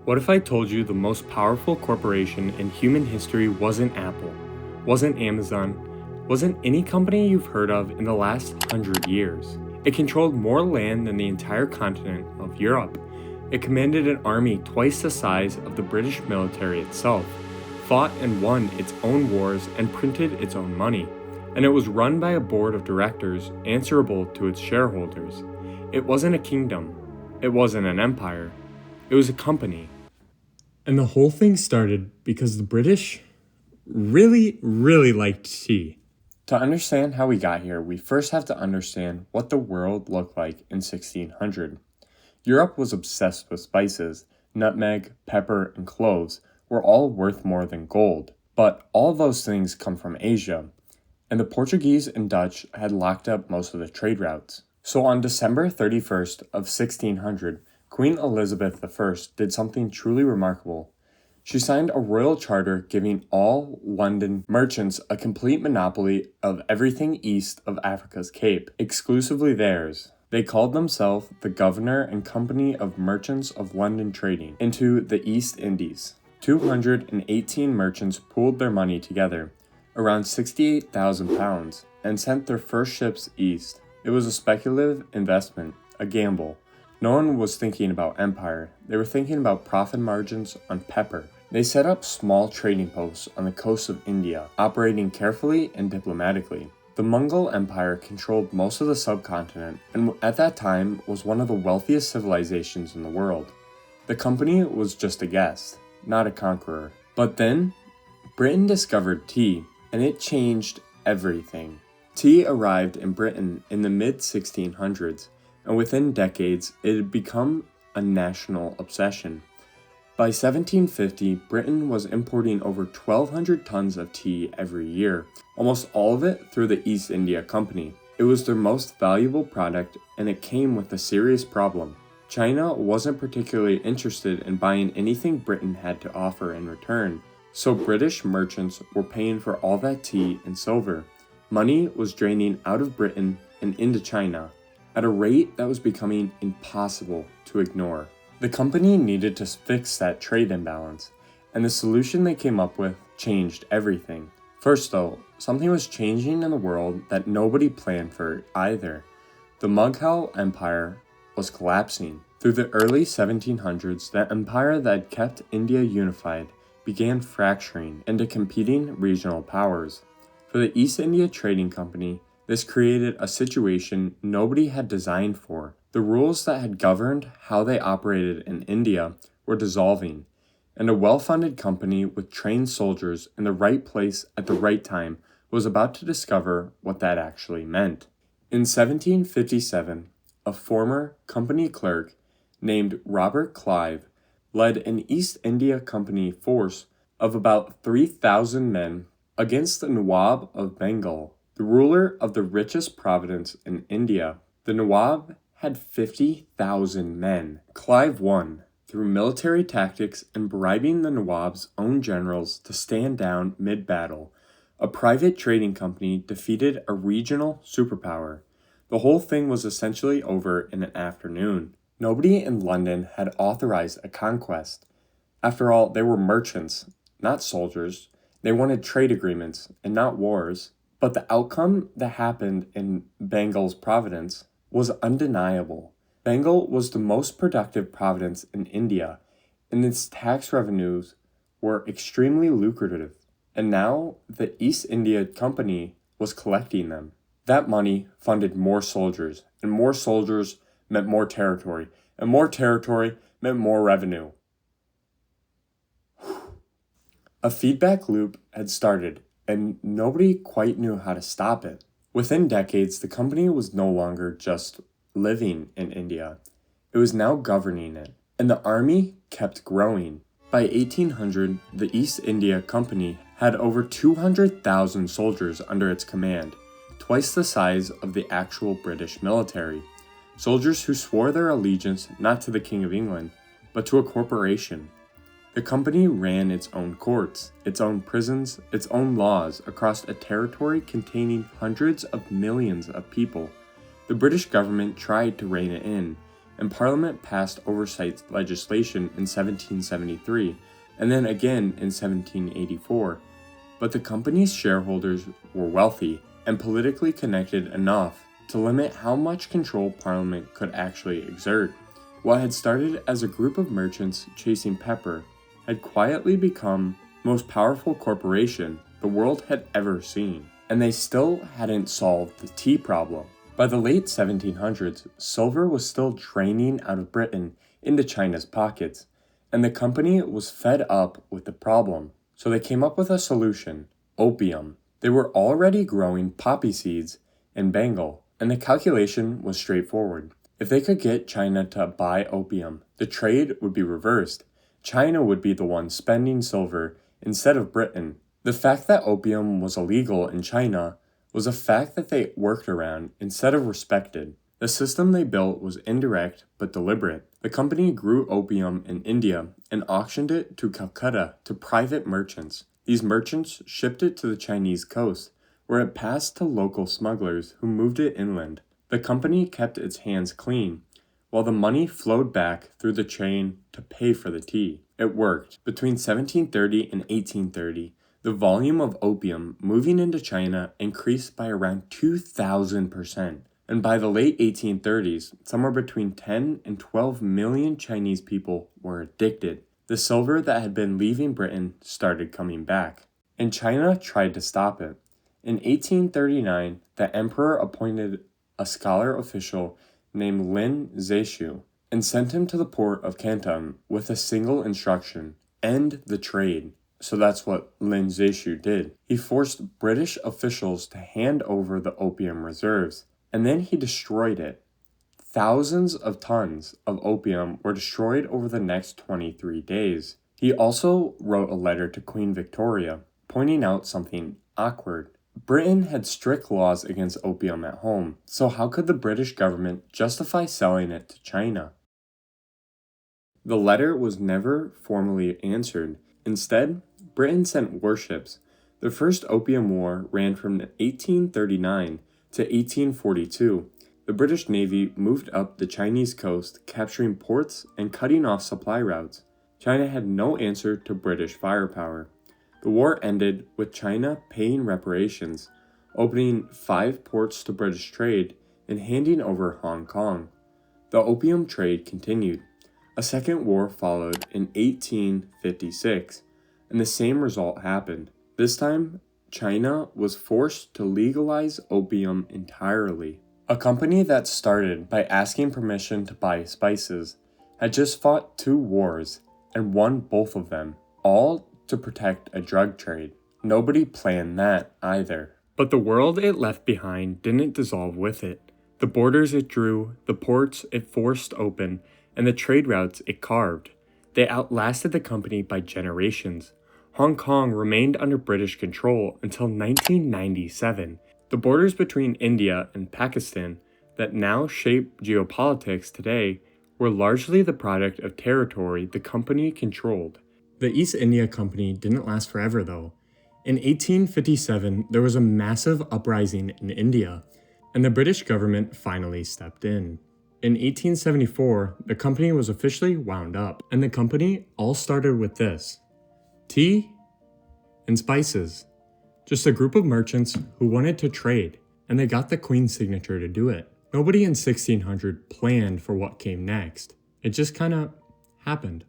What if I told you the most powerful corporation in human history wasn't Apple, wasn't Amazon, wasn't any company you've heard of in the last 100 years? It controlled more land than the entire continent of Europe. It commanded an army twice the size of the British military itself, fought and won its own wars, and printed its own money. And it was run by a board of directors answerable to its shareholders. It wasn't a kingdom. It wasn't an empire. It was a company. And the whole thing started because the British really liked tea. To understand how we got here, we first have to understand what the world looked like in 1600. Europe was obsessed with spices. Nutmeg, pepper, and cloves were all worth more than gold. But all those things come from Asia, and the Portuguese and Dutch had locked up most of the trade routes. So on December 31st of 1600, Queen Elizabeth I did something truly remarkable. She signed a royal charter giving all London merchants a complete monopoly of everything east of Africa's Cape, exclusively theirs. They called themselves the Governor and Company of Merchants of London Trading into the East Indies. 218 merchants pooled their money together, around £68,000, and sent their first ships east. It was a speculative investment, a gamble. No one was thinking about empire. They were thinking about profit margins on pepper. They set up small trading posts on the coast of India, operating carefully and diplomatically. The Mughal Empire controlled most of the subcontinent and at that time was one of the wealthiest civilizations in the world. The company was just a guest, not a conqueror. But then, Britain discovered tea, and it changed everything. Tea arrived in Britain in the mid-1600s, and within decades, it had become a national obsession. By 1750, Britain was importing over 1,200 tons of tea every year, almost all of it through the East India Company. It was their most valuable product, and it came with a serious problem. China wasn't particularly interested in buying anything Britain had to offer in return, so British merchants were paying for all that tea in silver. Money was draining out of Britain and into China at a rate that was becoming impossible to ignore. The company needed to fix that trade imbalance, and the solution they came up with changed everything. First though, something was changing in the world that nobody planned for either. The Mughal Empire was collapsing. Through the early 1700s, the empire that had kept India unified began fracturing into competing regional powers. For the East India Trading Company, this created a situation nobody had designed for. The rules that had governed how they operated in India were dissolving, and a well-funded company with trained soldiers in the right place at the right time was about to discover what that actually meant. In 1757, a former company clerk named Robert Clive led an East India Company force of about 3,000 men against the Nawab of Bengal, the ruler of the richest province in India. The Nawab had 50,000 men. Clive won through military tactics and bribing the Nawab's own generals to stand down mid-battle. A private trading company defeated a regional superpower. The whole thing was essentially over in an afternoon. Nobody in London had authorized a conquest. After all, they were merchants, not soldiers. They wanted trade agreements and not wars. But the outcome that happened in Bengal's province was undeniable. Bengal was the most productive province in India, and its tax revenues were extremely lucrative. And now the East India Company was collecting them. That money funded more soldiers, and more soldiers meant more territory, and more territory meant more revenue. A feedback loop had started, and nobody quite knew how to stop it. Within decades, the company was no longer just living in India. It was now governing it, and the army kept growing. By 1800, the East India Company had over 200,000 soldiers under its command, twice the size of the actual British military. Soldiers who swore their allegiance not to the King of England, but to a corporation. The company ran its own courts, its own prisons, its own laws across a territory containing hundreds of millions of people. The British government tried to rein it in. and Parliament passed oversight legislation in 1773, and then again in 1784. But the company's shareholders were wealthy and politically connected enough to limit how much control Parliament could actually exert. What had started as a group of merchants chasing pepper had quietly become the most powerful corporation the world had ever seen, and they still hadn't solved the tea problem. By the late 1700s, silver was still draining out of Britain into China's pockets, and the company was fed up with the problem. So they came up with a solution: opium. They were already growing poppy seeds in Bengal, and the calculation was straightforward. If they could get China to buy opium, the trade would be reversed. China would be the one spending silver instead of Britain. The fact that opium was illegal in China was a fact that they worked around instead of respected. The system they built was indirect but deliberate. The company grew opium in India and auctioned it to Calcutta to private merchants. These merchants shipped it to the Chinese coast, where it passed to local smugglers who moved it inland. The company kept its hands clean, while the money flowed back through the chain to pay for the tea. It worked. Between 1730 and 1830, the volume of opium moving into China increased by around 2,000%. And by the late 1830s, somewhere between 10 and 12 million Chinese people were addicted. The silver that had been leaving Britain started coming back, and China tried to stop it. In 1839, the emperor appointed a scholar official named Lin Zexu and sent him to the port of Canton with a single instruction: end the trade. So that's what Lin Zexu did. He forced British officials to hand over the opium reserves, and then he destroyed it. Thousands of tons of opium were destroyed over the next 23 days. He also wrote a letter to Queen Victoria, pointing out something awkward. Britain had strict laws against opium at home, so how could the British government justify selling it to China? The letter was never formally answered. Instead, Britain sent warships. The First Opium War ran from 1839 to 1842. The British Navy moved up the Chinese coast, capturing ports and cutting off supply routes. China had no answer to British firepower. The war ended with China paying reparations, opening 5 ports to British trade, and handing over Hong Kong. The opium trade continued. A second war followed in 1856, and the same result happened. This time, China was forced to legalize opium entirely. A company that started by asking permission to buy spices had just fought 2 wars and won both of them, all to protect a drug trade. Nobody planned that either. But the world it left behind didn't dissolve with it. The borders it drew, the ports it forced open, and the trade routes it carved. They outlasted the company by generations. Hong Kong remained under British control until 1997. The borders between India and Pakistan that now shape geopolitics today were largely the product of territory the company controlled. The East India Company didn't last forever, though. In 1857, there was a massive uprising in India, and the British government finally stepped in. In 1874, the company was officially wound up, and the company all started with this: tea and spices. Just a group of merchants who wanted to trade, and they got the Queen's signature to do it. Nobody in 1600 planned for what came next. It just kinda happened.